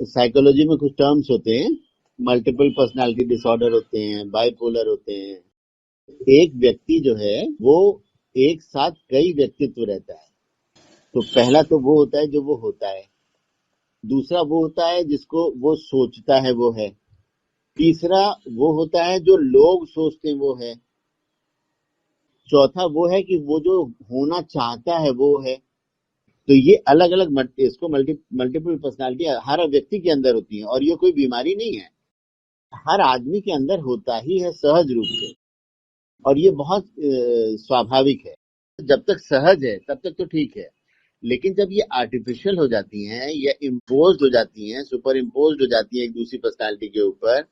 Psychology में कुछ terms होते हैं, मल्टीपल पर्सनालिटी डिसऑर्डर होते हैं, बाइपोलर होते हैं। एक व्यक्ति जो है वो एक साथ कई व्यक्तित्व रहता है। तो पहला तो वो होता है जो वो होता है, दूसरा वो होता है जिसको वो सोचता है वो है, तीसरा वो होता है जो लोग सोचते हैं वो है, चौथा वो है कि वो जो होना चाहता है वो है। तो ये अलग अलग इसको मल्टीपल पर्सनालिटी हर व्यक्ति के अंदर होती है, और ये कोई बीमारी नहीं है, हर आदमी के अंदर होता ही है सहज रूप से, और ये बहुत स्वाभाविक है। जब तक सहज है तब तक तो ठीक है, लेकिन जब ये आर्टिफिशियल हो जाती हैं या इम्पोज्ड हो जाती हैं, सुपर इम्पोज्ड हो जाती हैं एक दूसरी पर्सनालिटी के ऊपर,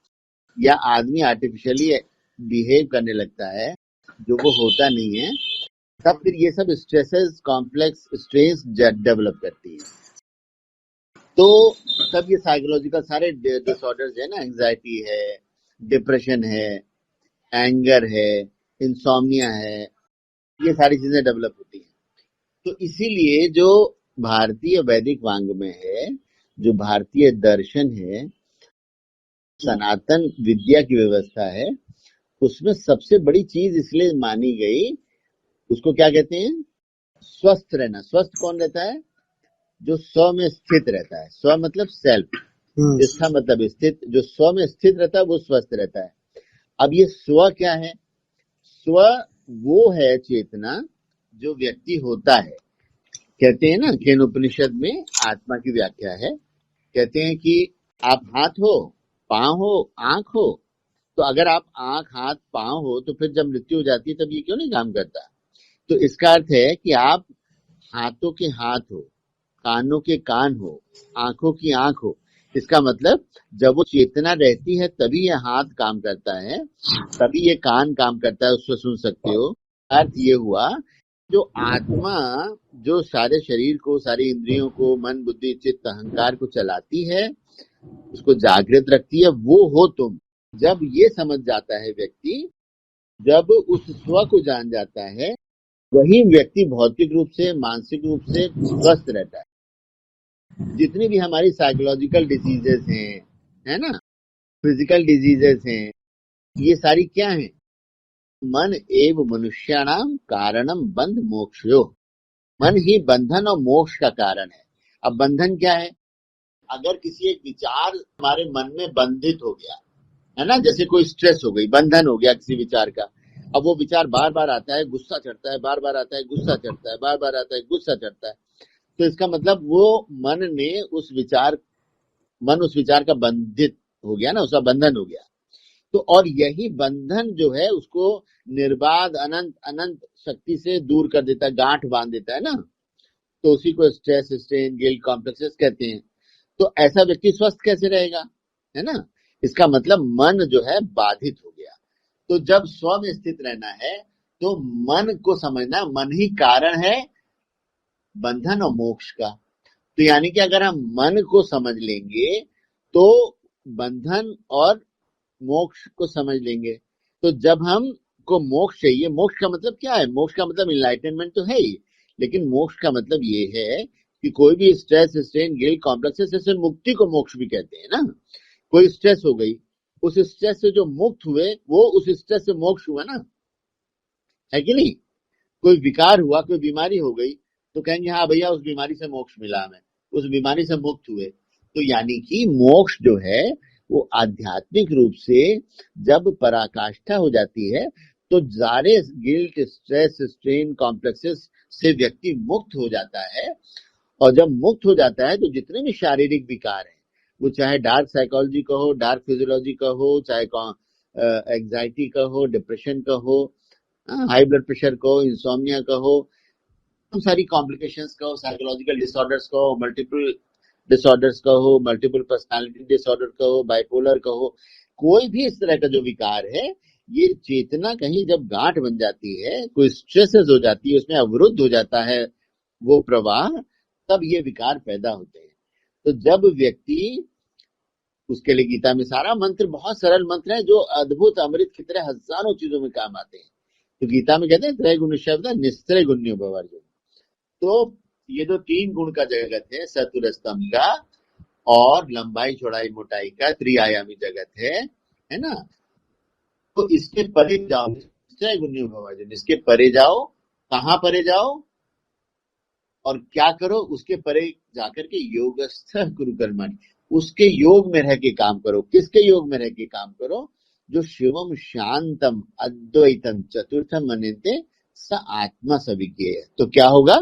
या आदमी आर्टिफिशियली बिहेव करने लगता है जो वो होता नहीं है, तब फिर ये सब स्ट्रेसेस, कॉम्प्लेक्स स्ट्रेस डेवलप करती है। तो तब ये साइकोलॉजिकल सारे डिसऑर्डर्स है ना, एंजाइटी है, डिप्रेशन है, एंगर है, इंसोम्निया है, ये सारी चीजें डेवलप होती हैं। तो इसीलिए जो भारतीय वैदिक वांग में है, जो भारतीय दर्शन है, सनातन विद्या की व्यवस्था है, उसमें सबसे बड़ी चीज इसलिए मानी गई, उसको क्या कहते हैं, स्वस्थ रहना। स्वस्थ कौन रहता है, जो स्व में स्थित रहता है। स्व मतलब सेल्फ, इसका मतलब स्थित, जो स्व में स्थित रहता है वो स्वस्थ रहता है। अब ये स्व क्या है, स्व वो है चेतना जो व्यक्ति होता है। कहते हैं ना, केन उपनिषद में आत्मा की व्याख्या है, कहते हैं कि आप हाथ हो, पांव हो, आंख हो, तो अगर आप आंख, हाथ, पांव हो तो फिर जब मृत्यु हो जाती है तब ये क्यों नहीं काम करता। तो इसका अर्थ है कि आप हाथों के हाथ हो, कानों के कान हो, आंखों की आंख हो। इसका मतलब जब वो चेतना रहती है तभी ये हाथ काम करता है, तभी ये कान काम करता है, उससे सुन सकते हो। अर्थ ये हुआ, जो आत्मा जो सारे शरीर को, सारी इंद्रियों को, मन, बुद्धि, चित्त, अहंकार को चलाती है, उसको जागृत रखती है, वो हो तुम। जब ये समझ जाता है व्यक्ति, जब उस स्व को जान जाता है, वही व्यक्ति भौतिक रूप से, मानसिक रूप से स्वस्थ रहता है। जितनी भी हमारी साइकोलॉजिकल डिजीजेस हैं, है ना, फिजिकल डिजीजेस हैं, ये सारी क्या हैं, मन एव मनुष्याणाम कारणम बंध मोक्षयो। मन ही बंधन और मोक्ष का कारण है। अब बंधन क्या है, अगर किसी एक विचार हमारे मन में बंधित हो गया, है ना, जैसे कोई स्ट्रेस हो गई, बंधन हो गया किसी विचार का, अब वो विचार बार बार आता है, गुस्सा चढ़ता है, बार बार आता है, गुस्सा चढ़ता है, बार बार आता है, गुस्सा चढ़ता है, तो इसका मतलब वो मन ने उस विचार, मन उस विचार का बंधित हो गया ना, उसका बंधन हो गया। तो और यही बंधन जो है उसको निर्बाध अनंत अनंत शक्ति से दूर कर देता है, गांठ बांध देता है ना, तो उसी को स्ट्रेस, स्ट्रेन, गिल्ट कॉम्प्लेक्सेस कहते हैं। तो ऐसा व्यक्ति स्वस्थ कैसे रहेगा, है ना। इसका मतलब मन जो है बाधित हो गया। तो जब स्व में स्थित रहना है तो मन को समझना, मन ही कारण है बंधन और मोक्ष का। तो यानी कि अगर हम मन को समझ लेंगे तो बंधन और मोक्ष को समझ लेंगे। तो जब हम को मोक्ष चाहिए, मोक्ष का मतलब क्या है, मोक्ष का मतलब इनलाइटनमेंट तो है ही, लेकिन मोक्ष का मतलब ये है कि कोई भी स्ट्रेस, स्ट्रेन, गिल्ट, कॉम्प्लेक्सेस से मुक्ति को मोक्ष भी कहते हैं ना। कोई स्ट्रेस हो गई, उस स्ट्रेस से जो मुक्त हुए वो उस स्ट्रेस से मोक्ष हुआ ना, है कि नहीं। कोई विकार हुआ, कोई बीमारी हो गई, तो कहेंगे हाँ भैया उस बीमारी से मोक्ष मिला, हमें उस बीमारी से मुक्त हुए। तो यानी कि मोक्ष जो है वो आध्यात्मिक रूप से जब पराकाष्ठा हो जाती है तो सारे गिल्ट, स्ट्रेस, स्ट्रेन, कॉम्प्लेक्सेस से व्यक्ति मुक्त हो जाता है। और जब मुक्त हो जाता है तो जितने भी शारीरिक विकार हैं, वो चाहे डार्क साइकोलॉजी का हो, डार्क फिजियोलॉजी का हो, चाहे एंजाइटी का हो, डिप्रेशन का हो, हाई ब्लड प्रेशर को, इंसोम्निया का हो, सारी कॉम्प्लिकेशंस का हो, साइकोलॉजिकल डिसऑर्डर्स का हो, मल्टीपल डिसऑर्डर्स का हो, मल्टीपल पर्सनालिटी डिसऑर्डर का हो, बाइपोलर का हो, कोई भी इस तरह का जो विकार है, ये चेतना कहीं जब गांठ बन जाती है, कोई स्ट्रेसेस हो जाती है, उसमें अवरुद्ध हो जाता है वो प्रवाह, तब ये विकार पैदा होते हैं। तो जब व्यक्ति, उसके लिए गीता में सारा मंत्र बहुत सरल मंत्र है जो अद्भुत अमृत की तरह हजारों चीजों में काम आते हैं। तो गीता में कहते हैं त्रय गुण शब्द निस्त्रय गुण्यो भव अर्जुन। तो ये जो तीन गुण का जगत है, सत्वर स्तंभ का और लंबाई चौड़ाई मोटाई का त्रिआयामी जगत है ना। तो इसके परे जाओ, निश्चय गुण्य भवाजन, इसके परे जाओ। कहां परे जाओ और क्या करो? उसके परे जाकर के योगस्थ गुरु कर्मणि, उसके योग में रह के काम करो। किसके योग में रह के काम करो? जो शिवम शांतम अद्वैतम चतुर्थम मनते स आत्मा सविज्ञेय है। तो क्या होगा?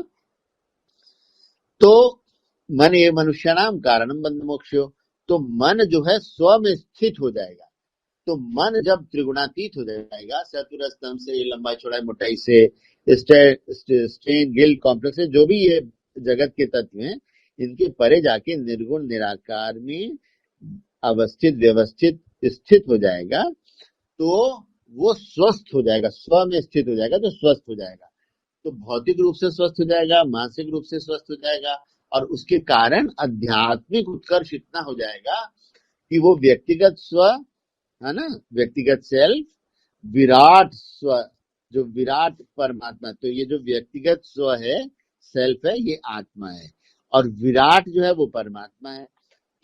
तो मन ये मनुष्य नाम कारणम बंध मोक्षो, तो मन जो है स्व में स्थित हो जाएगा। तो मन जब त्रिगुणातीत हो जाएगा, चतुर स्तंभ से, लंबाई चौड़ाई मोटाई से, स्ट्रेन गिल्ड कॉम्प्लेक्स से, जो भी ये जगत के तत्व हैं, इनके परे जाके निर्गुण निराकार में अवस्थित व्यवस्थित स्थित हो जाएगा। तो वो स्वस्थ हो जाएगा, स्व में स्थित हो जाएगा तो स्वस्थ हो जाएगा। तो भौतिक रूप से स्वस्थ हो जाएगा, मानसिक रूप से स्वस्थ हो जाएगा, और उसके कारण आध्यात्मिक उत्कर्ष इतना हो जाएगा कि वो व्यक्तिगत स्व है ना, व्यक्तिगत सेल्फ, विराट स्व, जो विराट परमात्मा, तो ये जो व्यक्तिगत स्व है, सेल्फ है, ये आत्मा है, और विराट जो है वो परमात्मा है।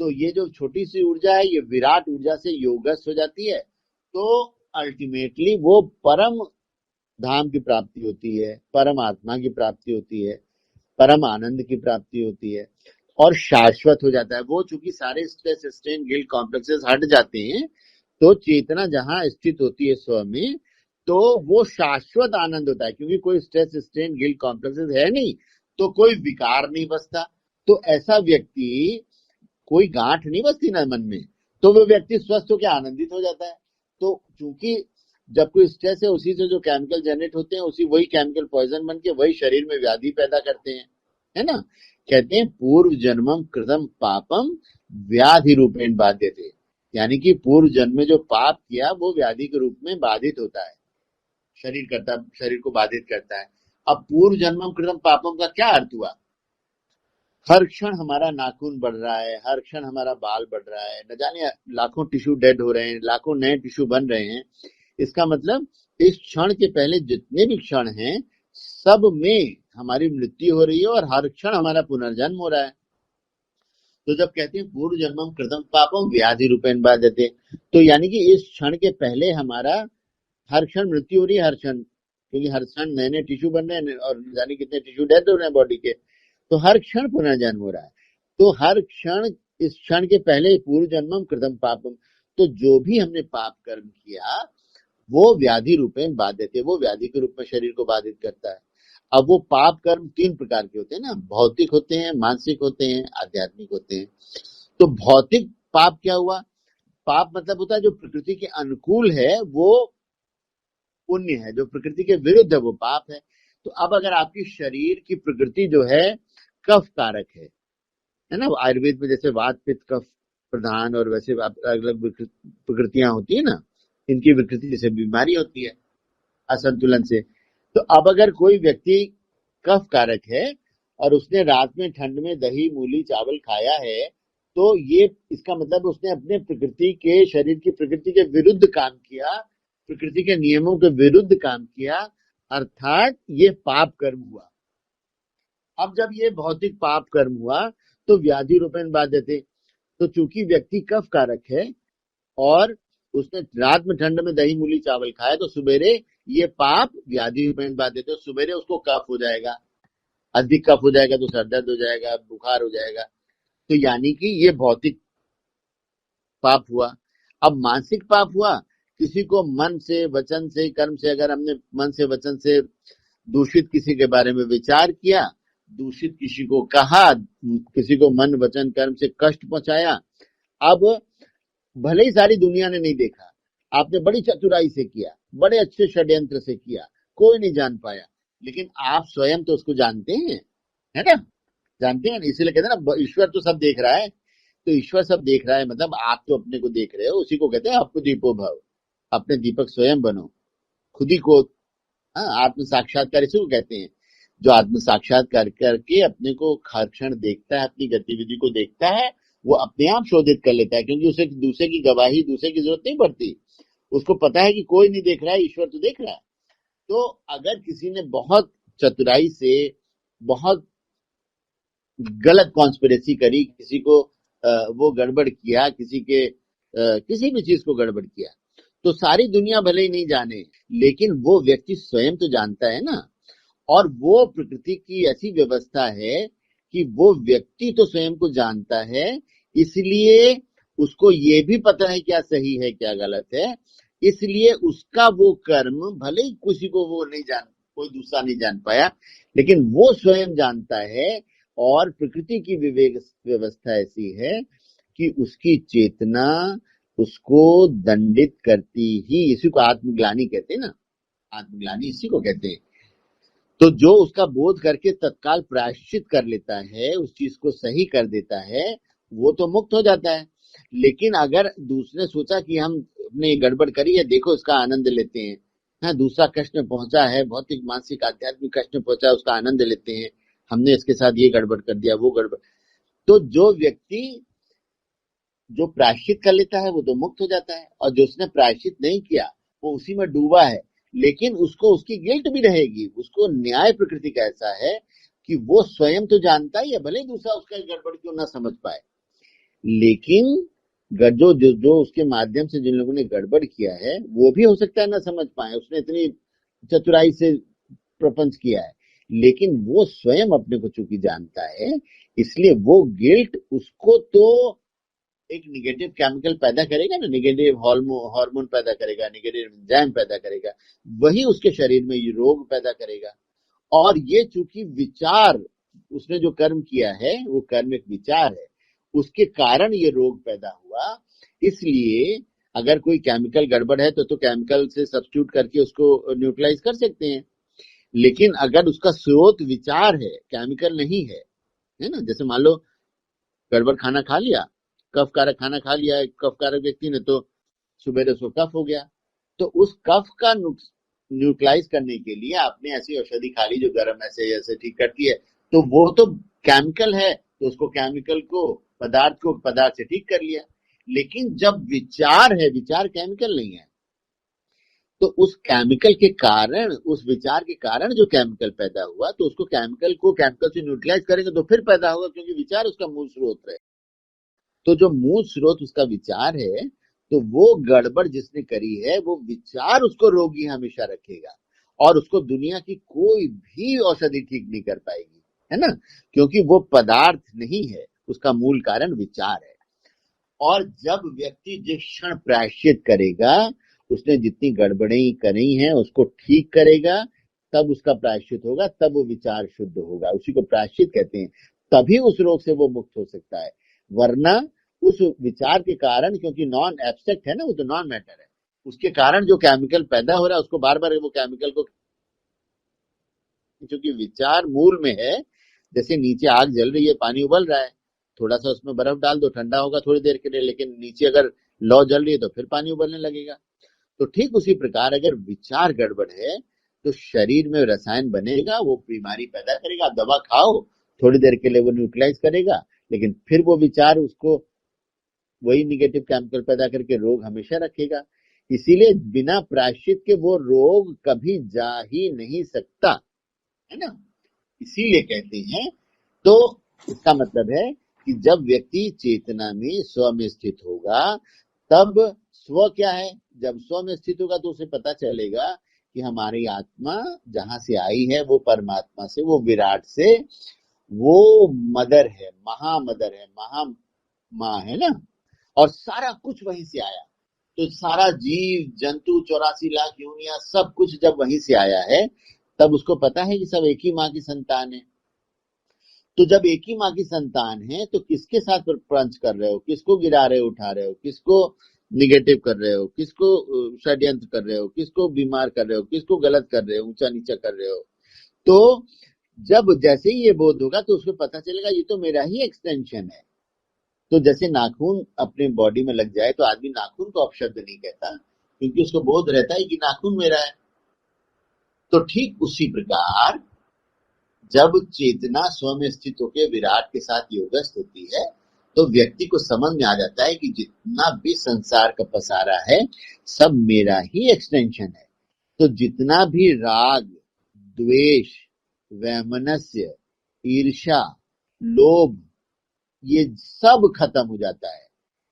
तो ये जो छोटी सी ऊर्जा है, ये विराट ऊर्जा से योगस्थ हो जाती है। तो अल्टीमेटली वो परम धाम की प्राप्ति होती है, परम आत्मा की प्राप्ति होती है, परम आनंद की प्राप्ति होती है, और शाश्वत हो जाता है वो। चूंकि सारे स्ट्रेस स्ट्रेन गिल्ट कॉम्प्लेक्सेस हट जाते हैं, तो चेतना जहां स्थित होती है स्व में, तो वो शाश्वत आनंद होता है। क्योंकि कोई स्ट्रेस स्ट्रेन गिल्ट कॉम्प्लेक्सेस है नहीं, तो कोई विकार नहीं बसता। तो ऐसा व्यक्ति, कोई गांठ नहीं बसती ना मन में, तो वो व्यक्ति स्वस्थ होकर आनंदित हो जाता है। तो चूंकि जब कोई स्ट्रेस है, उसी से जो केमिकल जनरेट होते हैं, उसी वही केमिकल पॉइजन बन के वही शरीर में व्याधि पैदा करते हैं, है ना। कहते हैं पूर्व जन्मम कृतम पापम व्याधि रूपेण बाध्यते, यानी कि पूर्व जन्म में जो पाप किया वो व्याधि के रूप में बाधित होता है, शरीर को बाधित करता है। अब पूर्व जन्मम कृतम पापम का क्या अर्थ हुआ? हर क्षण हमारा नाखून बढ़ रहा है, हर क्षण हमारा बाल बढ़ रहा है, न जाने लाखों टिश्यू डेड हो रहे हैं, लाखों नए टिश्यू बन रहे हैं। इसका मतलब इस क्षण के पहले जितने भी क्षण हैं, सब में हमारी मृत्यु हो रही है, और हर क्षण हमारा पुनर्जन्म हो रहा है। तो जब कहते हैं पूर्व जन्मम कृतम पापम व्याधि रूपेण बाध्यते, तो यानी कि इस क्षण के पहले हमारा हर क्षण मृत्यु हो रही है, हर क्षण, क्योंकि हर क्षण नए नए टिश्यू बन रहे हैं, और जाने कितने टिश्यू डेड हो रहे हैं बॉडी के। तो हर क्षण पुनर्जन्म हो रहा है। तो हर क्षण, इस क्षण के पहले पूर्व जन्मम कृतम पापम, तो जो भी हमने पाप कर्म किया वो व्याधि रूपेण बाध्यते, वो व्याधि के रूप में शरीर को बाधित करता है। अब वो पाप कर्म 3 प्रकार के होते हैं ना, भौतिक होते हैं, मानसिक होते हैं, आध्यात्मिक होते हैं। तो भौतिक पाप क्या हुआ? पाप मतलब होता है जो प्रकृति के अनुकूल है वो पुण्य है, जो प्रकृति के विरुद्ध है वो पाप है। तो अब अगर आपकी शरीर की प्रकृति जो है कफ कारक है ना, आयुर्वेद में जैसे वात पित्त कफ प्रधान, और वैसे अलग अलग प्रकृतियां होती है ना, इनकी विकृति से बीमारी होती है असंतुलन से। तो अब अगर कोई व्यक्ति कफ कारक है और उसने रात में ठंड में दही मूली चावल खाया है, तो ये इसका मतलब उसने अपने प्रकृति के, शरीर की प्रकृति के विरुद्ध काम किया, प्रकृति के नियमों के विरुद्ध काम किया, अर्थात ये पाप कर्म हुआ। अब जब ये भौतिक पाप कर्म हुआ तो व्याधि रूपेण बाध्यते। तो चूंकि व्यक्ति कफ कारक है और उसने रात में ठंड में दही मूली चावल खाया, तो सुबेरे ये पाप व्याधि रूपेण बाध्यते, तो सुबेरे उसको कफ हो जाएगा, अधिक कफ हो जाएगा तो सर दर्द हो जाएगा, बुखार हो जाएगा। तो यानी कि ये भौतिक पाप हुआ। अब मानसिक पाप हुआ, किसी को मन से वचन से कर्म से, अगर हमने मन से वचन से दूषित किसी के बारे में विचार किया, दूषित किसी को कहा, किसी को मन वचन कर्म से कष्ट पहुंचाया। अब भले ही सारी दुनिया ने नहीं देखा, आपने बड़ी चतुराई से किया, बड़े अच्छे षड्यंत्र से किया, कोई नहीं जान पाया, लेकिन आप स्वयं तो उसको जानते हैं, है ना, जानते हैं। इसीलिए कहते हैं ना, ईश्वर तो सब देख रहा है। तो ईश्वर सब देख रहा है मतलब आप तो अपने को देख रहे हो, उसी को कहते हैं आपको दीपो भव, अपने दीपक स्वयं बनो, खुद ही को। आत्म साक्षात्कार इसी को कहते हैं। जो आत्म साक्षात्कार करके अपने को हर क्षण देखता है, अपनी गतिविधि को देखता है, वो अपने आप शोधित कर लेता है, क्योंकि उसे दूसरे की गवाही, दूसरे की जरूरत नहीं पड़ती। उसको पता है कि कोई नहीं देख रहा है, ईश्वर तो देख रहा है। तो अगर किसी ने बहुत चतुराई से बहुत गलत कॉन्स्पिरेसी करी, किसी को वो गड़बड़ किया, किसी भी चीज को गड़बड़ किया, तो सारी दुनिया भले ही नहीं जाने, लेकिन वो व्यक्ति स्वयं तो जानता है ना। और वो प्रकृति की ऐसी व्यवस्था है कि वो व्यक्ति तो स्वयं को जानता है, इसलिए उसको ये भी पता है क्या सही है क्या गलत है, इसलिए उसका वो कर्म भले ही किसी को वो नहीं जान, कोई दूसरा नहीं जान पाया, लेकिन वो स्वयं जानता है। और प्रकृति की विवेक व्यवस्था ऐसी है कि उसकी चेतना उसको दंडित करती ही, इसी को आत्मग्लानि कहते हैं ना, आत्मग्लानि इसी को कहते हैं। तो जो उसका बोध करके तत्काल प्रायश्चित कर लेता है, उस चीज को सही कर देता है, वो तो मुक्त हो जाता है। लेकिन अगर दूसरे सोचा कि हमने गड़बड़ करी है, देखो इसका आनंद लेते हैं, हाँ दूसरा कष्ट में पहुंचा है, भौतिक मानसिक आध्यात्मिक कष्ट में पहुंचा है, उसका आनंद लेते हैं, हमने इसके साथ ये गड़बड़ कर दिया वो गड़बड़, तो जो व्यक्ति जो प्रायश्चित कर लेता है वो तो मुक्त हो जाता है, और जो उसने प्रायश्चित नहीं किया वो उसी में डूबा है, लेकिन उसको उसकी गिल्ट भी रहेगी। उसको न्याय प्रकृति का ऐसा है कि वो स्वयं तो जानता ही है, भले ही दूसरा उसका गड़बड़ क्यों ना समझ पाए, लेकिन जो उसके माध्यम से जिन लोगों ने गड़बड़ किया है वो भी हो सकता है ना समझ पाए, उसने इतनी चतुराई से प्रपंच किया है, लेकिन वो स्वयं अपने को चूंकि जानता है, इसलिए वो गिल्ट उसको तो एक निगेटिव केमिकल पैदा करेगा ना, निगेटिव हार्मोन पैदा करेगा, निगेटिव एंजाइम पैदा करेगा, वही उसके शरीर में ये रोग पैदा करेगा। और ये चूंकि विचार, उसने जो कर्म किया है वो कर्म एक विचार है, उसके कारण ये रोग पैदा हुआ। इसलिए अगर कोई केमिकल गड़बड़ है तो केमिकल से सब्स्टिट्यूट करके उसको न्यूट्रलाइज कर सकते हैं, लेकिन अगर उसका स्रोत विचार है, केमिकल नहीं है ना, जैसे मान लो गड़बड़ खाना खा लिया, कफ कारक खाना खा लिया एक कफ कारक व्यक्ति ने, तो सुबह उसको कफ हो गया, तो उस कफ का न्यूट्रलाइज करने के लिए आपने ऐसी औषधि खा ली जो गर्म ऐसे ऐसे ठीक करती है, तो वो तो केमिकल है, तो उसको केमिकल को पदार्थ से ठीक कर लिया। लेकिन जब विचार है, विचार केमिकल नहीं है, तो उस केमिकल के कारण, उस विचार के कारण जो केमिकल पैदा हुआ, तो उसको केमिकल से न्यूट्रलाइज करेंगे तो फिर पैदा होगा, क्योंकि विचार उसका मूल स्रोत है। तो जो मूल स्रोत उसका विचार है, तो वो गड़बड़ जिसने करी है, वो विचार उसको रोगी हमेशा रखेगा, और उसको दुनिया की कोई भी औषधि ठीक नहीं कर पाएगी, है ना, क्योंकि वो पदार्थ नहीं है, उसका मूल कारण विचार है। और जब व्यक्ति जिस क्षण प्रायश्चित करेगा, उसने जितनी गड़बड़ें करी हैं उसको ठीक करेगा, तब उसका प्रायश्चित होगा, तब वो विचार शुद्ध होगा, उसी को प्रायश्चित कहते हैं। तभी उस रोग से वो मुक्त हो सकता है, वरना उस विचार के कारण, क्योंकि नॉन एब्स्ट्रैक्ट है ना, वो तो नॉन मैटर है, उसके कारण जो केमिकल पैदा हो रहा है उसको बार बार वो केमिकल को, क्योंकि विचार मूल में है। जैसे नीचे आग जल रही है, पानी उबल रहा है, थोड़ा सा उसमें बर्फ डाल दो, ठंडा होगा थोड़ी देर के लिए, लेकिन नीचे अगर लौ जल रही है तो फिर पानी उबलने लगेगा। तो ठीक उसी प्रकार अगर विचार गड़बड़ है तो शरीर में रसायन बनेगा, वो बीमारी पैदा करेगा। आप दवा खाओ, थोड़ी देर के लिए वो न्यूट्रलाइज करेगा, लेकिन फिर वो विचार उसको वही निगेटिव केमिकल पैदा करके रोग हमेशा रखेगा। इसीलिए बिना प्रायश्चित के वो रोग कभी जा ही नहीं सकता, है ना। इसीलिए कहते हैं, तो इसका मतलब है कि जब व्यक्ति चेतना में स्व में स्थित होगा, तब स्व क्या है, जब स्व में स्थित होगा तो उसे पता चलेगा कि हमारी आत्मा जहां से आई है वो परमात्मा से, वो विराट से, वो मदर है, महामदर है, महा माँ है ना, और सारा कुछ वहीं से आया। तो सारा जीव जंतु 84 लाख योनियां सब कुछ जब वहीं से आया है, तब उसको पता है कि सब एक ही माँ की संतान है। तो जब एक ही माँ की संतान है, तो किसके साथ प्रपंच कर रहे हो, किसको गिरा रहे हो, उठा रहे हो, किसको निगेटिव कर रहे हो, किसको षड्यंत्र कर रहे हो, किसको बीमार कर रहे हो, किसको गलत कर रहे हो, ऊंचा नीचा कर रहे हो। तो जब जैसे ही ये बोध होगा तो उसको पता चलेगा ये तो मेरा ही एक्सटेंशन है। तो जैसे नाखून अपने बॉडी में लग जाए तो आदमी नाखून को अपशब्द नहीं कहता, क्योंकि उसको बोध रहता है कि नाखून मेरा है। तो ठीक उसी प्रकार जब चेतना स्व में स्थित होकर विराट के साथ योगस्थ होती है, तो व्यक्ति को समझ में आ जाता है कि जितना भी संसार का पसारा है सब मेरा ही एक्सटेंशन है। तो जितना भी राग, द्वेष, वैमनस्य, ईर्ष्या, लोभ, ये सब खत्म हो जाता है।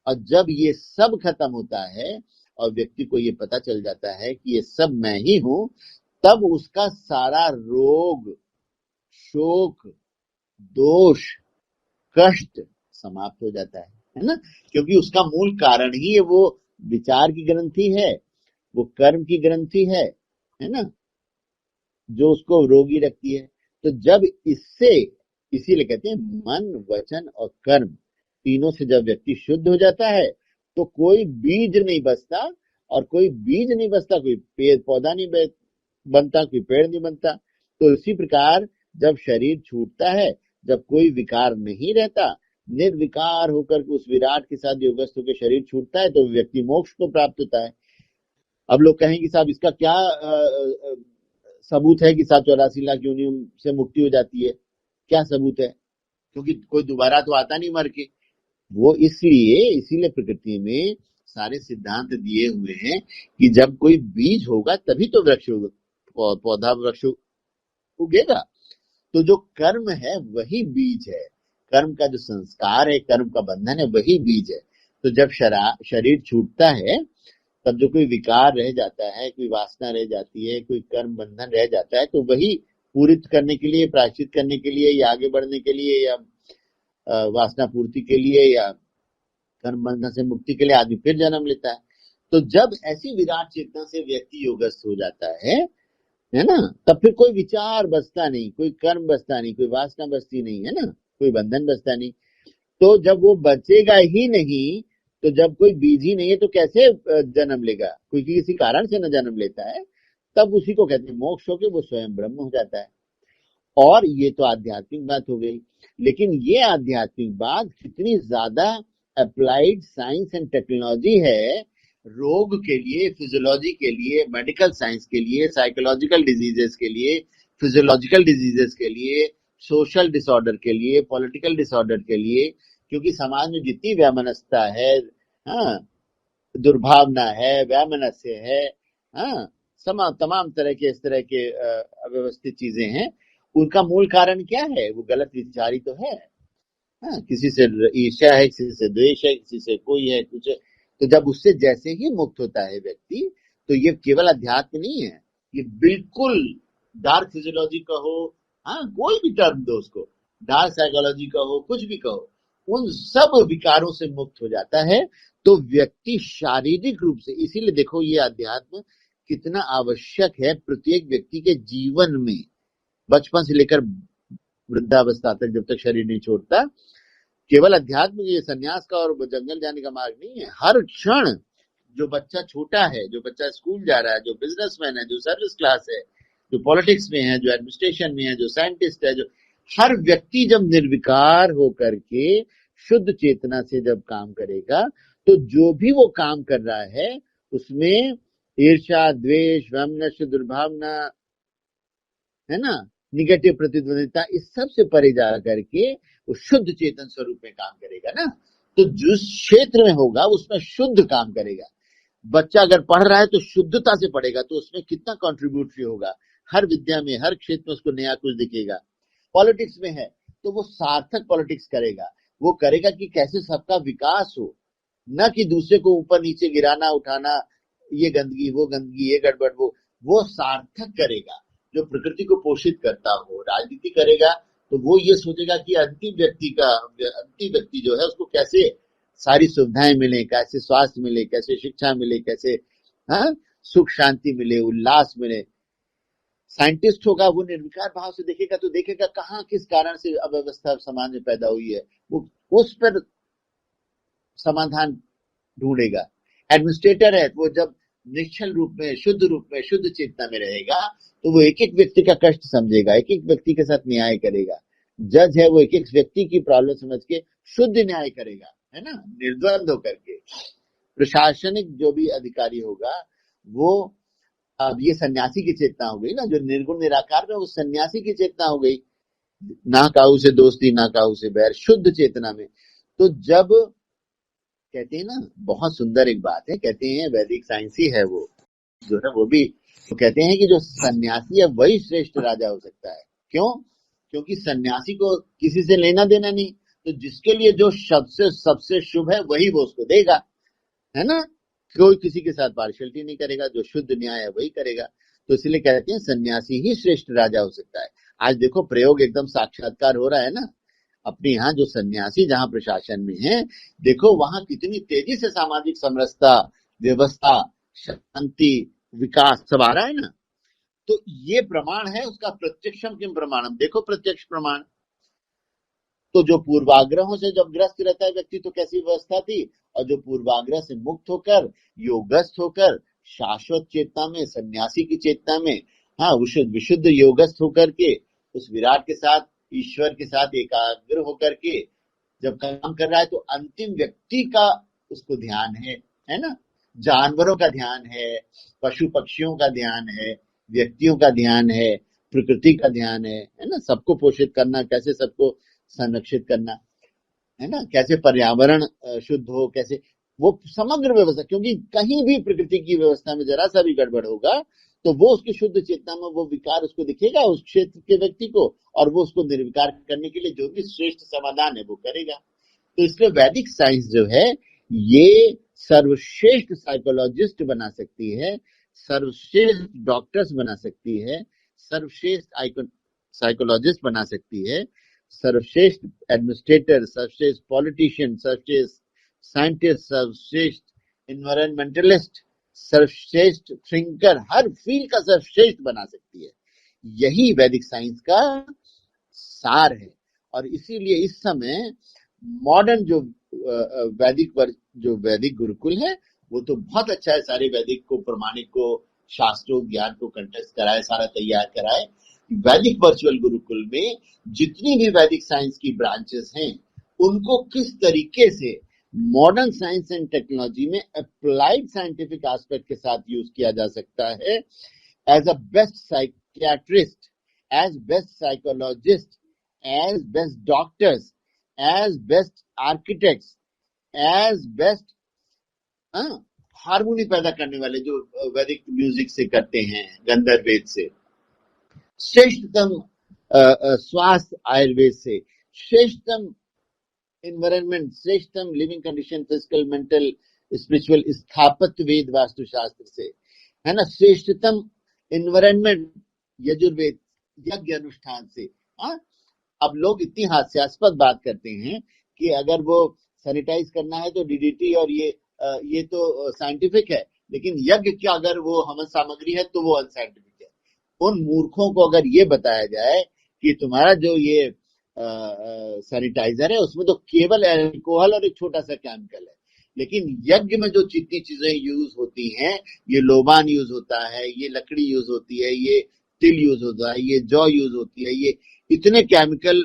और जब ये सब खत्म होता है और व्यक्ति को ये पता चल जाता है कि ये सब मैं ही हूं, तब उसका सारा रोग, शोक, दोष, कष्ट समाप्त हो जाता है ना? क्योंकि उसका मूल कारण ही वो विचार की ग्रंथि है, वो कर्म की ग्रंथि है ना, जो उसको रोगी रखती है। तो जब इससे, इसीलिए कहते हैं मन, वचन और कर्म तीनों से जब व्यक्ति शुद्ध हो जाता है तो कोई बीज नहीं बचता, और कोई बीज नहीं बचता, कोई पेड़ पौधा नहीं बनता, कोई पेड़ नहीं बनता। तो इसी प्रकार जब शरीर छूटता है, जब कोई विकार नहीं रहता, निर्विकार होकर उस विराट के साथ योगस्थ होकर शरीर छूटता है, तो व्यक्ति मोक्ष को प्राप्त होता है। अब लोग कहेंगे साहब इसका क्या सबूत है कि 784 लाख योनियों से मुक्ति हो जाती है? क्या सबूत है? क्योंकि कोई दोबारा तो आता नहीं मर के। वो इसीलिए प्रकृति में सारे सिद्धांत दिए हुए हैं कि जब कोई बीज होगा तभी तो वृक्ष होगा, पौधा वृक्ष उगेगा। तो जो कर्म है वही बीज है, कर्म का जो संस्कार है, कर्म का बंधन है, वही बीज है। तो जब शरीर छूटता है, तब जो कोई विकार रह जाता है, कोई वासना रह जाती है, कोई कर्म बंधन रह जाता है, तो वही पूरित करने के लिए, प्रायश्चित करने के लिए, या आगे बढ़ने के लिए, या वासना पूर्ति के लिए, या कर्म बंधन से मुक्ति के लिए आदमी फिर जन्म लेता है। तो जब ऐसी विराट चेतना से व्यक्ति योगस्थ हो जाता है ना, तब फिर कोई विचार बचता नहीं, कोई कर्म बचता नहीं, कोई वासना बचती नहीं, है ना, कोई बंधन बचता नहीं। तो जब वो बचेगा ही नहीं, तो जब कोई बीज ही नहीं है तो कैसे जन्म लेगा? कोई किसी कारण से न जन्म लेता है, तब उसी को कहते हैं मोक्ष होके वो स्वयं ब्रह्म हो जाता है। और ये तो आध्यात्मिक बात हो गई, लेकिन ये आध्यात्मिक बात कितनी ज्यादा अप्लाइड साइंस एंड टेक्नोलॉजी है रोग के लिए, फिजियोलॉजी के लिए, मेडिकल साइंस के लिए, साइकोलॉजिकल डिजीजेस के लिए, फिजियोलॉजिकल डिजीजेस के लिए, सोशल डिसऑर्डर के लिए, पॉलिटिकल डिसऑर्डर के लिए। क्योंकि समाज में जितनी वैमनस्यता है, हाँ, दुर्भावना है, वैमनस्य है, हाँ, तमाम तरह के इस तरह के अव्यवस्थित चीजें हैं, उनका मूल कारण क्या है? वो गलत विचार ही तो है। हाँ, किसी से ईर्ष्या है, किसी से द्वेष है, किसी से कोई है, कुछ है। तो जब उससे जैसे ही मुक्त होता है व्यक्ति, तो ये केवल अध्यात्म नहीं है, ये बिल्कुल डार्क फिजियोलॉजी कहो, हाँ, कोई भी टर्म दो उसको, डार्क साइकोलॉजी कहो, कुछ भी कहो, उन सब विकारों से मुक्त हो जाता है। तो व्यक्ति शारीरिक रूप से, इसीलिए देखो ये अध्यात्म कितना आवश्यक है प्रत्येक व्यक्ति के जीवन में, बचपन से लेकर वृद्धावस्था तक, जब तक शरीर नहीं छोड़ता। केवल अध्यात्म ये सन्यास का और जंगल जाने का मार्ग नहीं है। हर क्षण जो बच्चा छोटा है, जो बच्चा स्कूल जा रहा है, जो बिजनेसमैन है, जो सर्विस क्लास है, जो पॉलिटिक्स में है, जो एडमिनिस्ट्रेशन में है, जो साइंटिस्ट है, जो हर व्यक्ति जब निर्विकार होकर के शुद्ध चेतना से जब काम करेगा, तो जो भी वो काम कर रहा है उसमें ईर्ष्या, द्वेष, वैमनस्य, दुर्भावना, है ना, निगेटिव प्रतिद्वंदिता, इस सब से परे जा करके वो शुद्ध चेतन स्वरूप में काम करेगा ना। तो जिस क्षेत्र में होगा उसमें शुद्ध काम करेगा। बच्चा अगर पढ़ रहा है तो शुद्धता से पढ़ेगा, तो उसमें कितना कॉन्ट्रीब्यूटरी होगा, हर विद्या में, हर क्षेत्र में उसको नया कुछ दिखेगा। पॉलिटिक्स में है तो वो सार्थक पॉलिटिक्स करेगा, वो करेगा कि कैसे सबका विकास हो, न कि दूसरे को ऊपर नीचे गिराना, उठाना, ये गंदगी, वो गंदगी, ये गड़बड़, वो सार्थक करेगा जो प्रकृति को पोषित करता हो। राजनीति करेगा तो वो ये सोचेगा कि अंतिम व्यक्ति जो है उसको कैसे सारी सुविधाएं मिले, कैसे स्वास्थ्य मिले, कैसे शिक्षा मिले, कैसे, हाँ, सुख शांति मिले, उल्लास मिले। साइंटिस्ट होगा, वो निर्विकार भाव से देखेगा, तो देखेगा कहाँ किस कारण से अव्यवस्था समाज में पैदा हुई है, वो उस पर समाधान ढूंढेगा। एडमिनिस्ट्रेटर है, वो जब निश्चल रूप में, शुद्ध रूप में, शुद्ध चेतना में रहेगा, तो वो एक एक व्यक्ति का कष्ट समझेगा, एक एक व्यक्ति के साथ न्याय करेगा। जज है, वो एक एक व्यक्ति की प्रॉब्लम समझ के शुद्ध न्याय करेगा, है ना, निर्द्वंद होकर के। प्रशासनिक जो भी अधिकारी होगा, वो, अब ये सन्यासी की चेतना हो गई ना, जो निर्गुण निराकार में, वो सन्यासी की चेतना हो गई, ना काहू से दोस्ती, ना काहू से बैर, शुद्ध चेतना में। तो जब कहते हैं ना, बहुत सुंदर एक बात है, कहते हैं वैदिक साइंस ही है वो जो है, वो भी तो कहते हैं कि जो सन्यासी है वही श्रेष्ठ राजा हो सकता है। क्यों? क्योंकि सन्यासी को किसी से लेना देना नहीं, तो जिसके लिए जो सबसे सबसे शुभ है वही वो उसको देगा, है ना। कोई किसी के साथ पार्शियलिटी नहीं करेगा, जो शुद्ध न्याय है वही करेगा। तो इसलिए कहते हैं सन्यासी ही श्रेष्ठ राजा हो सकता है। आज देखो प्रयोग एकदम साक्षात्कार हो रहा है ना। अपने यहाँ जो सन्यासी जहां प्रशासन में है, देखो वहां कितनी तेजी से सामाजिक समरसता, व्यवस्था, शांति, विकास सब आ रहा है ना। तो ये प्रमाण है उसका। प्रत्यक्षम किम प्रमाणम, देखो प्रत्यक्ष प्रमाण। तो जो पूर्वाग्रहों से जब ग्रस्त रहता है व्यक्ति तो कैसी व्यवस्था थी, और जो पूर्वाग्रह से मुक्त होकर, योगस्थ होकर, शाश्वत चेतना में, सन्यासी की चेतना में, हाँ विशुद्ध योगस्थ होकर के, उस विराट के साथ, ईश्वर के साथ एकाग्र होकर के जब काम कर रहा है, तो अंतिम व्यक्ति का उसको ध्यान है ना। जानवरों का ध्यान है, पशु पक्षियों का ध्यान है, व्यक्तियों का ध्यान है, प्रकृति का ध्यान है ना। सबको पोषित करना, कैसे सबको संरक्षित करना, है ना, कैसे पर्यावरण शुद्ध हो, कैसे वो समग्र व्यवस्था। क्योंकि कहीं भी प्रकृति की व्यवस्था में जरा सा भी गड़बड़ होगा तो वो उसकी शुद्ध चेतना में वो विकार उसको दिखेगा, उस क्षेत्र के व्यक्ति को, और वो उसको निर्विकार करने के लिए जो भी श्रेष्ठ समाधान है वो करेगा। तो इसलिए वैदिक साइंस जो है ये सर्वश्रेष्ठ साइकोलॉजिस्ट बना सकती है, सर्वश्रेष्ठ डॉक्टर्स बना सकती है, सर्वश्रेष्ठ साइकोलॉजिस्ट बना सकती है, सर्वश्रेष्ठ एडमिनिस्ट्रेटर, सर्वश्रेष्ठ पॉलिटिशियन, सर्वश्रेष्ठ साइंटिस्ट, सर्वश्रेष्ठ इन्वायरमेंटलिस्ट, सर्वश्रेष्ठ थिंकर, हर फील्ड का सर्वश्रेष्ठ बना सकती है। यही वैदिक साइंस का सार है। और इसीलिए इस समय मॉडर्न जो वैदिक गुरुकुल है वो तो बहुत अच्छा है। सारे वैदिक को, प्रमाणिक को, शास्त्रों ज्ञान को कंटेस्ट कराए, सारा तैयार कराए। वैदिक वर्चुअल गुरुकुल में जितनी भी वैदिक साइंस की ब्रांचेस हैं उनको किस तरीके से मॉडर्न साइंस एंड टेक्नोलॉजी में अप्लाइड साइंटिफिक एस्पेक्ट के साथ यूज किया जा सकता है, as a best psychiatrist, as best psychologist, as best doctors, as best architects, as best harmony पैदा करने वाले जो वैदिक म्यूजिक से करते हैं, गंधर्व वेद से, श्रेष्ठतम स्वास्थ्य आयुर्वेद से, श्रेष्ठतम एनवायरनमेंट, श्रेष्ठतम living condition, physical, mental, spiritual स्थापत्य वेद वास्तुशास्त्र से, है ना, श्रेष्ठतम एनवायरनमेंट यजुर्वेद यज्ञ अनुष्ठान से। अब लोग इतनी हास्यास्पद बात करते हैं कि अगर वो सैनिटाइज करना है तो डीडीटी, और ये तो साइंटिफिक है, लेकिन यज्ञ की अगर वो हवन सामग्री है तो वो अनसाइंटिफिक है। उन मूर्खों को अगर ये बताया जाए कि तुम्हारा जो ये सैनिटाइजर है उसमें तो केवल अल्कोहल और एक छोटा सा केमिकल है, लेकिन यज्ञ में जो जितनी चीजें यूज होती हैं, ये लोबान यूज होता है, ये लकड़ी यूज होती है, ये तिल यूज होता है, ये जौ यूज होती है, ये इतने केमिकल,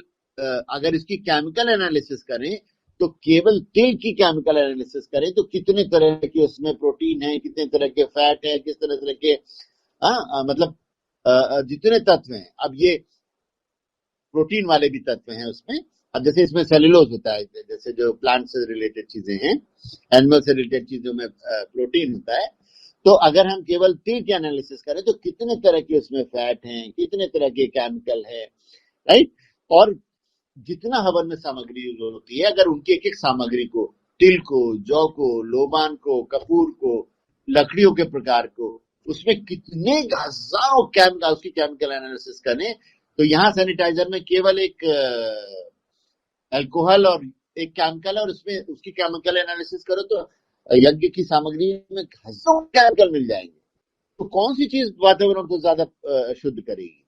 अगर इसकी केमिकल एनालिसिस करें तो केवल तिल की केमिकल एनालिसिस करें तो कितने तरह के उसमें प्रोटीन है, कितने तरह के फैट है, किस तरह के मतलब जितने तत्व हैं। अब ये प्रोटीन वाले भी तत्व हैं उसमें। अब जैसे इसमें सेलुलोज होता है, जैसे जो प्लांट से रिलेटेड चीजें हैं, एनिमल से रिलेटेड चीजों में प्रोटीन होता है। तो अगर हम केवल तिल की एनालिसिस करें तो कितने तरह के उसमें फैट हैं, कितने तरह के केमिकल है, राइट। और जितना हवन में सामग्री यूज होती है, अगर उनकी एक एक सामग्री को, तिल को, जौ को, लोबान को, कपूर को, लकड़ियों के प्रकार को, उसमें कितने हजारों केमिकल, उसकी केमिकल एनालिसिस करें तो यहाँ सैनिटाइजर में केवल एक अल्कोहल और एक केमिकल है, और उसमें उसकी केमिकल एनालिसिस करो तो यज्ञ की सामग्री में हजारों केमिकल मिल जाएंगे। तो कौन सी चीज वातावरण को ज्यादा शुद्ध करेगी?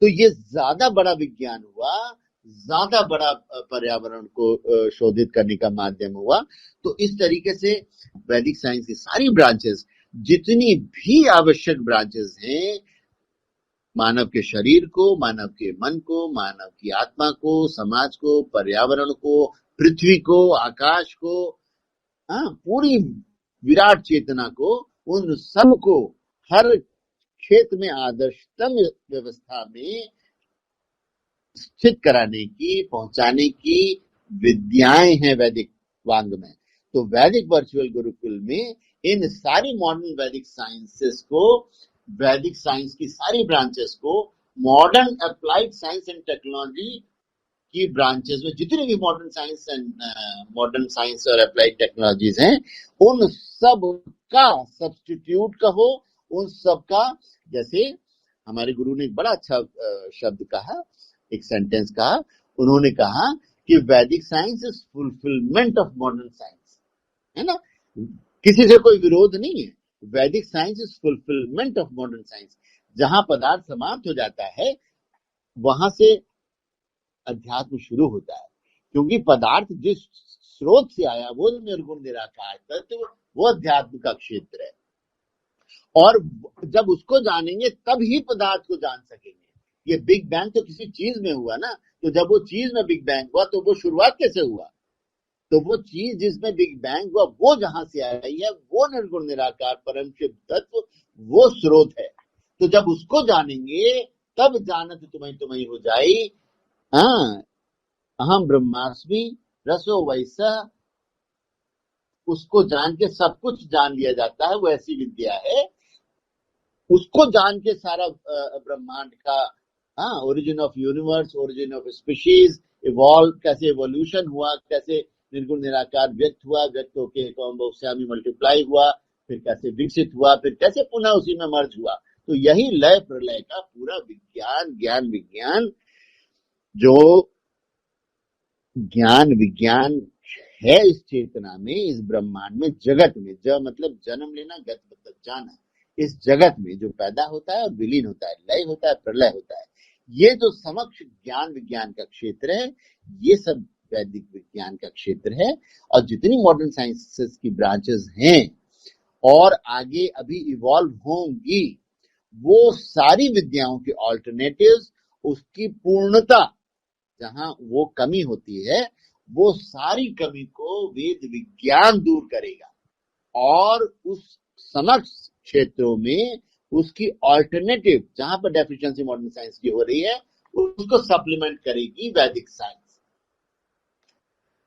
तो ये ज्यादा बड़ा विज्ञान हुआ, ज्यादा बड़ा पर्यावरण को शोधित करने का माध्यम हुआ। तो इस तरीके से वैदिक साइंस की सारी ब्रांचेस, जितनी भी आवश्यक ब्रांचेस हैं, मानव के शरीर को, मानव के मन को, मानव की आत्मा को, समाज को, पर्यावरण को, पृथ्वी को, आकाश को, पूरी विराट चेतना को, उन सब को हर क्षेत्र में आदर्शतम व्यवस्था में स्थित कराने की, पहुंचाने की विद्याएं हैं वैदिक वांग में। तो वैदिक वर्चुअल गुरुकुल में इन सारी मॉडर्न वैदिक साइंसेस को, वैदिक साइंस की सारी ब्रांचेस को modern applied science and technology की ब्रांचेस में जितनी भी मॉडर्न साइंस और अप्लाइड टेक्नोलॉजीज हैं, उन सब का सब्स्टिट्यूट कहो, उन सब का, जैसे हमारे गुरु ने एक बड़ा अच्छा शब्द कहा, एक सेंटेंस कहा, उन्होंने कहा कि वैदिक science is fulfilment of modern science, है ना। किसी से कोई विरोध नहीं है, वैदिक science is fulfilment of modern science. जहां पदार्थ समाप्त हो जाता है वहां से अध्यात्म शुरू होता है, क्योंकि पदार्थ जिस स्रोत से आया वो निर्गुण निराकार तत्व, वो अध्यात्म का क्षेत्र है। और जब उसको जानेंगे तब ही पदार्थ को जान सकेंगे। ये बिग बैंग तो किसी चीज में हुआ ना, तो जब वो चीज में बिग बैंग हुआ तो वो शुरुआत कैसे हुआ? तो वो चीज जिसमें बिग बैंग हुआ वो जहां से आई है वो निर्गुण निराकार परम शिव तत्व, वो स्रोत है। तो जब उसको जानेंगे तब जानत तुम्हें तुम्हें हो जाई। हाँ, अहम ब्रह्मास्मि रसो वैसा, उसको जान के सब कुछ जान लिया जाता है, वो ऐसी विद्या है। उसको जान के सारा ब्रह्मांड का, हाँ, origin of universe, origin of species, evolve, कैसे इवोल्यूशन हुआ, कैसे निर्गुण निराकार व्यक्त हुआ, व्यक्त होके कॉम्बोक्स्यामी मल्टीप्लाई हुआ, फिर कैसे विकसित हुआ, फिर कैसे पुनः उसी में मर्ज हुआ। तो यही लय प्रलय का पूरा विज्ञान, ज्ञान विज्ञान, जो ज्ञान विज्ञान है इस चेतना में, इस ब्रह्मांड में, जगत में, ज मतलब जन्म लेना, गत मतलब जाना, इस जगत में जो पैदा होता है और विलीन होता है, लय होता है, प्रलय होता है, ये जो समक्ष ज्ञान विज्ञान का क्षेत्र है, ये सब वैदिक विज्ञान का क्षेत्र है। और जितनी मॉडर्न साइंसेस की ब्रांचेस हैं और आगे अभी इवॉल्व होंगी, वो सारी विद्याओं के ऑल्टरनेटिव्स, उसकी पूर्णता, जहां वो कमी होती है, वो सारी कमी को वेद विज्ञान दूर करेगा और उस समक्ष क्षेत्रों में उसकी ऑल्टरनेटिव, जहां पर डेफिशिएंसी मॉडर्न साइंस की हो रही है, उसको सप्लीमेंट करेगी वैदिक साइंस।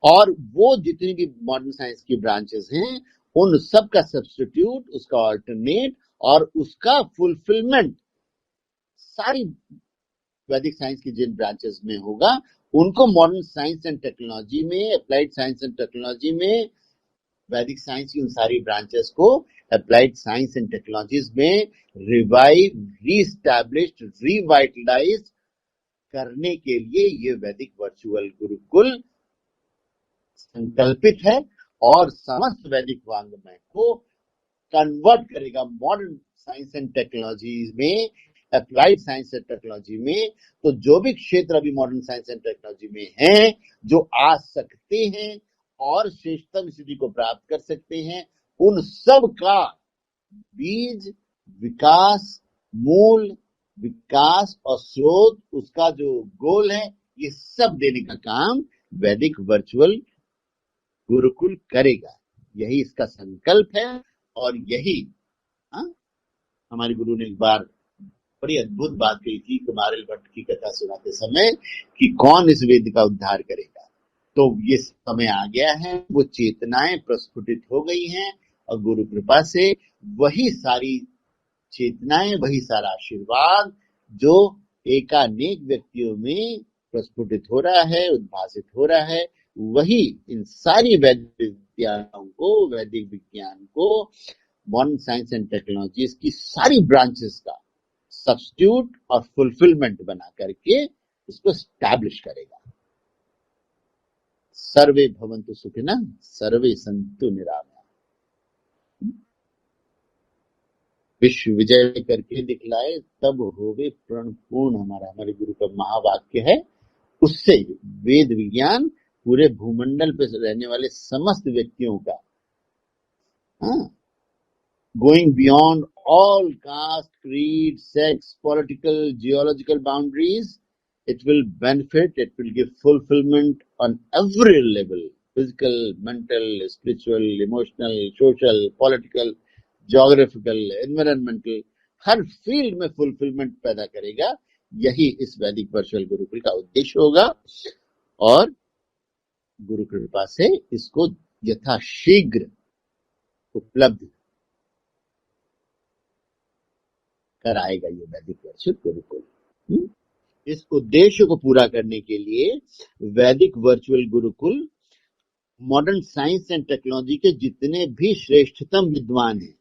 और वो जितनी भी मॉडर्न साइंस की ब्रांचेस हैं, उन सब का सब्स्टिट्यूट, उसका ऑल्टरनेट और उसका फुलफिलमेंट सारी वैदिक साइंस की जिन ब्रांचेस में होगा, उनको मॉडर्न साइंस एंड टेक्नोलॉजी में, अप्लाइड साइंस एंड टेक्नोलॉजी में, वैदिक साइंस की उन सारी ब्रांचेस को अप्लाइड साइंस एंड टेक्नोलॉजीज में रिवाइव, रीस्टैब्लिश्ड, रिवाइटलाइज करने के लिए ये वैदिक वर्चुअल गुरुकुल संकल्पित है और समस्त वैदिक वांग्मय को कन्वर्ट करेगा मॉडर्न साइंस एंड टेक्नोलॉजी में, अप्लाइड साइंस एंड टेक्नोलॉजी में। तो जो भी क्षेत्र अभी मॉडर्न साइंस एंड टेक्नोलॉजी में हैं, जो आ सकते हैं और श्रेष्ठतम स्थिति को प्राप्त कर सकते हैं, उन सब का बीज, विकास, मूल, विकास और स्रोत, उसका जो गोल है, ये सब देने का काम वैदिक वर्चुअल गुरुकुल करेगा। यही इसका संकल्प है। और यही, हाँ, हमारे गुरु ने एक बार बड़ी अद्भुत बात कही थी कुमारिल भट्ट की कथा सुनाते समय कि कौन इस वेद का उद्धार करेगा। तो ये समय आ गया है, वो चेतनाएं प्रस्फुटित हो गई हैं और गुरु कृपा से वही सारी चेतनाएं, वही सारा आशीर्वाद जो एकानेक व्यक्तियों में प्रस्फुटित हो रहा है, उद्भासित हो रहा है, वही इन सारी वैदिक विद्याओं को, वैदिक विज्ञान को, मॉडर्न साइंस एंड टेक्नोलॉजीज की सारी ब्रांचेस का सब्स्टिट्यूट और फुलफिलमेंट बना करके इसको स्टैब्लिश करेगा। सर्वे भवन्तु सुखिनः, सर्वे सन्तु निरामया। विश्व विजय करके दिखलाए तब होवे प्रण पूर्ण, हमारे गुरु का महावाक्य है। उससे वेद विज्ञान पूरे भूमंडल पे रहने वाले समस्त व्यक्तियों का, हाँ, going beyond all caste, creed, sex, political, geological boundaries, it will benefit, it will give fulfillment on every level: physical, mental, spiritual, emotional, social, political, geographical, environmental, her field में फुलफिलमेंट पैदा करेगा। यही इस वैदिक वर्चुअल गुरुकुल का उद्देश्य होगा और गुरु कृपा से इसको यथाशीघ्र उपलब्ध कराएगा ये वैदिक वर्चुअल गुरुकुल। इस उद्देश्य को पूरा करने के लिए वैदिक virtual Gurukul modern science and technology के जितने भी श्रेष्ठतम विद्वान हैं,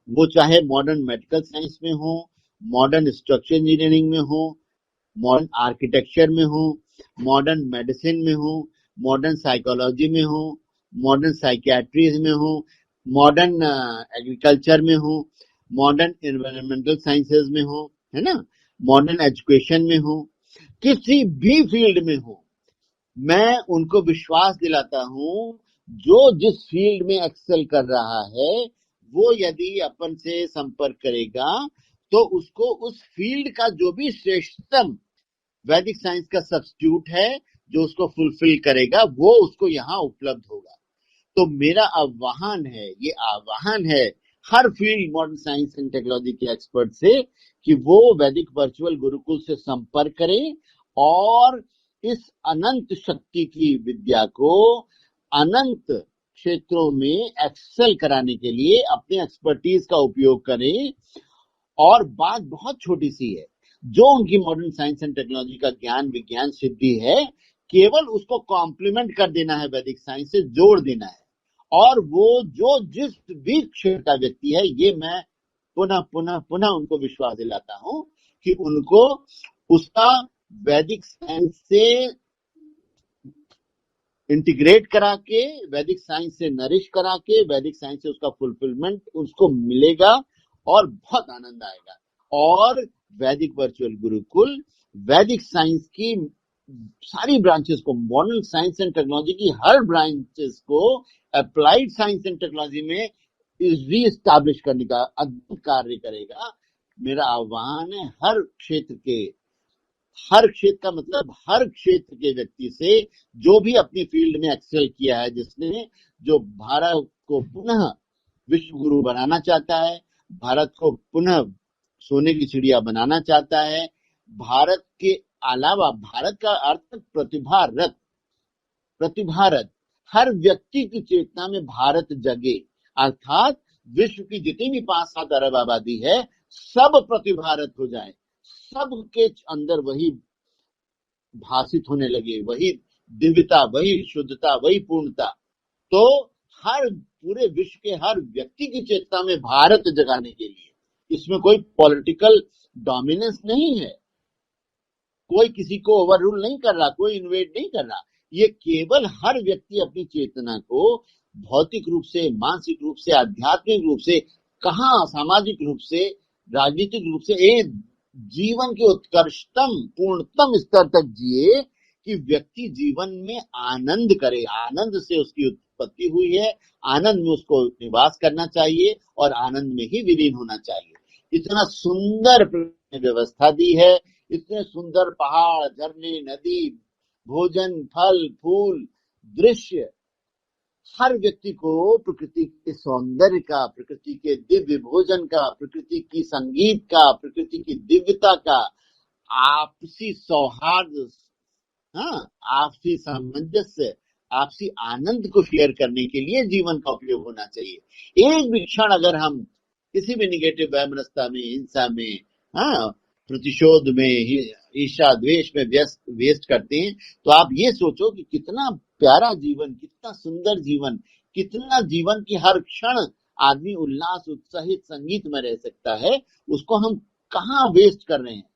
वो चाहे मॉडर्न मेडिकल साइंस में हो, मॉडर्न स्ट्रक्चर इंजीनियरिंग में हो, मॉडर्न आर्किटेक्चर में हो, मॉडर्न मेडिसिन में हो, मॉडर्न साइकोलॉजी में हो, मॉडर्न साइकियाट्री में हो, मॉडर्न एग्रीकल्चर में हो, मॉडर्न एनवायरमेंटल साइंसेज में हो, है ना, मॉडर्न एजुकेशन में हो, किसी भी फील्ड में हो, मैं उनको विश्वास दिलाता हूं जो जिस फील्ड में एक्सेल कर रहा है वो यदि अपन से संपर्क करेगा तो उसको उस फील्ड का जो भी श्रेष्ठतम वैदिक साइंस का सब्स्टिट्यूट है जो उसको फुलफिल करेगा वो उसको यहाँ उपलब्ध होगा। तो मेरा आह्वान है, ये आह्वान है हर field modern science and technology के एक्सपर्ट से कि वो वैदिक वर्चुअल गुरुकुल से संपर्क करें और इस अनंत शक्ति की विद्या को अनंत क्षेत्रों में एक्सेल कराने के लिए अपने एक्सपर्टीज का उपयोग करें। और बात बहुत छोटी सी है, जो उनकी मॉडर्न साइंस एंड टेक्नोलॉजी का ज्ञान विज्ञान सिद्धि है केवल उसको कॉम्प्लीमेंट कर देना है, वैदिक साइंस से जोड़ देना है। और वो जो जिस भी क्षेत्र का व्यक्ति है, ये मैं पुनः पुनः पुनः उनको विश्वास दिलाता हूं कि उनको उसका वैदिक साइंस से इंटीग्रेट करा के, वैदिक साइंस से नरिश करा के, वैदिक साइंस से उसका फुलफिलमेंट उसको मिलेगा और बहुत आनंद आएगा। और वैदिक वर्चुअल गुरुकुल वैदिक साइंस की सारी ब्रांचेस को, मॉडर्न साइंस एंड टेक्नोलॉजी की हर ब्रांचेस को अप्लाइड साइंस एंड टेक्नोलॉजी में रीएस्टैब्लिश करने का अद्भुत कार्य करेगा। मेरा आह्वान है हर क्षेत्र के, हर क्षेत्र का मतलब हर क्षेत्र के व्यक्ति से जो भी अपनी फील्ड में एक्सेल किया है, जिसने जो भारत को पुनः विश्व गुरु बनाना चाहता है, भारत को पुनः सोने की चिड़िया बनाना चाहता है, भारत के अलावा भारत का अर्थ प्रतिभारत, प्रतिभारत हर व्यक्ति की चेतना में भारत जगे, अर्थात विश्व की जितनी भी 5-7 अरब आबादी है सब प्रतिभारत हो जाए, सबके अंदर वही भाषित होने लगे, वही दिव्यता, वही शुद्धता, वही पूर्णता। तो हर पूरे विश्व के हर व्यक्ति की चेतना में भारत जगाने के लिए, इसमें कोई पॉलिटिकल डोमिनेंस नहीं है, कोई किसी को ओवररूल नहीं कर रहा, कोई इन्वेड नहीं कर रहा, ये केवल हर व्यक्ति अपनी चेतना को भौतिक रूप से, मानसिक रूप से, आध्यात्मिक रूप से, कहाँ सामाजिक रूप से, राजनीतिक रूप से एक जीवन के उत्कृष्टतम पूर्णतम स्तर तक जिए कि व्यक्ति जीवन में आनंद करे, आनंद से उसकी उत्पत्ति हुई है, आनंद में उसको निवास करना चाहिए और आनंद में ही विलीन होना चाहिए। इतना सुंदर व्यवस्था दी है, इतने सुंदर पहाड़, झरने, नदी, भोजन, फल फूल, दृश्य, हर व्यक्ति को प्रकृति के सौंदर्य का, प्रकृति के दिव्य भोजन का, प्रकृति की संगीत का, प्रकृति की दिव्यता का, आपसी सौहार्द, हाँ, आपसी सामंजस्य, आपसी आनंद को शेयर करने के लिए जीवन का उपयोग होना चाहिए। एक भी क्षण अगर हम किसी भी निगेटिव वैमनस्यता में, हिंसा में, हाँ, प्रतिशोध में, ईर्ष्या द्वेष में वेस्ट करते हैं, तो आप ये सोचो कि कितना प्यारा जीवन, कितना सुंदर जीवन, कितना जीवन की हर क्षण आदमी उल्लास, उत्साहित, संगीत में रह सकता है, उसको हम कहाँ वेस्ट कर रहे हैं।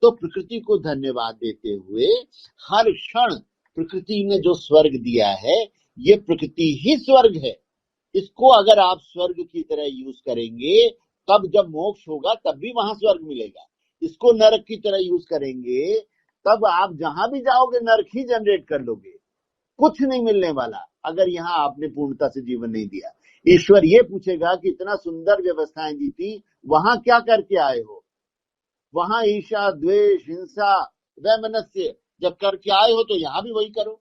तो प्रकृति को धन्यवाद देते हुए हर क्षण प्रकृति ने जो स्वर्ग दिया है, ये प्रकृति ही स्वर्ग है, इसको अगर आप स्वर्ग की तरह यूज करेंगे, तब जब मोक्ष होगा तब भी वहां स्वर्ग मिलेगा। इसको नरक की तरह यूज करेंगे तब आप जहां भी जाओगे नरक ही जनरेट कर लोगे, कुछ नहीं मिलने वाला अगर यहाँ आपने पूर्णता से जीवन नहीं दिया। ईश्वर ये पूछेगा कि इतना सुंदर व्यवस्थाएं दी थी, वहां क्या करके आए हो, वहां ईर्ष्या द्वेष हिंसा वैमनस्य जब करके आए हो तो यहां भी वही करो।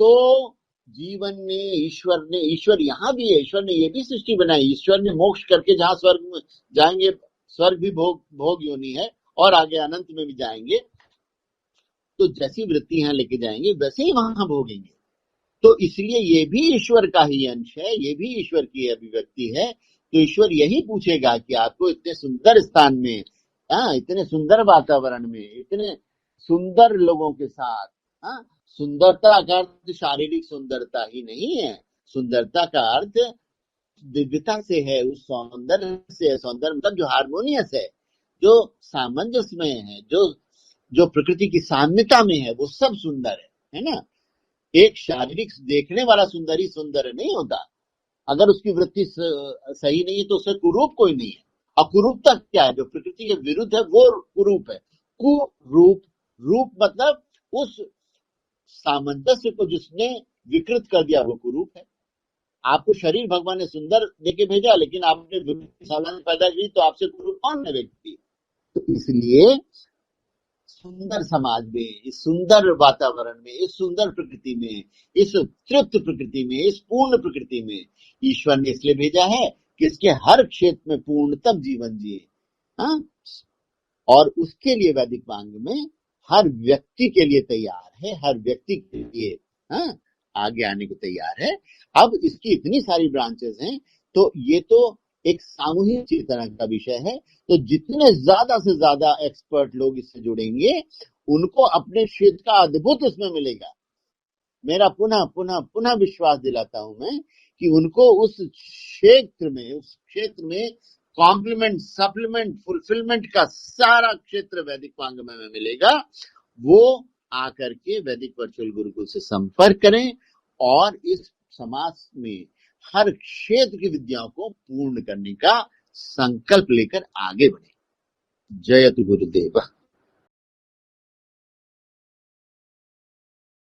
तो जीवन में ईश्वर यहाँ भी है, ईश्वर ने ये भी सृष्टि बनाई, ईश्वर ने मोक्ष करके जहां स्वर्ग में जाएंगे, स्वर्ग भी भोग योनि है और आगे अनंत में भी जाएंगे, तो जैसी वृत्ति यहाँ लेके जाएंगे वैसे ही वहां भोगेंगे। तो इसलिए ये भी ईश्वर का ही अंश है, ये भी ईश्वर की अभिव्यक्ति है। तो ईश्वर यही पूछेगा कि आपको इतने सुंदर स्थान में हाँ, इतने सुंदर वातावरण में, इतने सुंदर लोगों के साथ। हाँ, सुंदरता का अर्थ शारीरिक सुंदरता ही नहीं है। सुंदरता का अर्थ दिव्यता से है, उस सौंदर्य से है। सौंदर्य मतलब जो हारमोनियस है, जो सामंजस्य में है, जो जो प्रकृति की साम्यता में है, वो सब सुंदर है ना। एक शारीरिक देखने वाला सुंदर ही सुंदर नहीं होता। अगर उसकी वृत्ति सही नहीं है तो उससे कुरूप कोई नहीं है। और कुरूपता क्या है? जो प्रकृति के विरुद्ध है वो कुरूप है। कुरूप, रूप मतलब उस सामंजस्य को जिसने विकृत कर दिया वो कुरूप है। आपको शरीर भगवान ने सुंदर देके भेजा, लेकिन आपने विकृत साधन पैदा की तो आपसे कुरूप कौन है व्यक्ति? तो इसलिए सुंदर समाज में, इस सुंदर वातावरण में, इस सुंदर प्रकृति में, इस तृप्त प्रकृति में, इस पूर्ण प्रकृति में ईश्वर ने इसलिए भेजा है कि इसके हर क्षेत्र में पूर्णतम जीवन जिए। हाँ, और उसके लिए वैदिक वांग में हर व्यक्ति के लिए तैयार है, हर व्यक्ति के लिए हाँ आगे आने को तैयार है। अब इसकी इतनी सारी ब्रांचेस हैं, तो ये तो एक सामूहिक चेतना का विषय है। तो जितने ज्यादा से ज्यादा एक्सपर्ट लोग इससे जुड़ेंगे, उनको अपने क्षेत्र का अद्भुत इसमें मिलेगा। मेरा पुनः पुनः पुनः विश्वास दिलाता हूं मैं कि उनको उस क्षेत्र में कॉम्प्लीमेंट, सप्लीमेंट, फुलफिलमेंट का सारा क्षेत्र वैदिक वांग्मय में मिलेगा। वो आकर के वैदिक वर्चुअल गुरुकुल से संपर्क करें और इस समाज में हर क्षेत्र की विद्याओं को पूर्ण करने का संकल्प लेकर आगे बढ़े। जयतु गुरुदेव।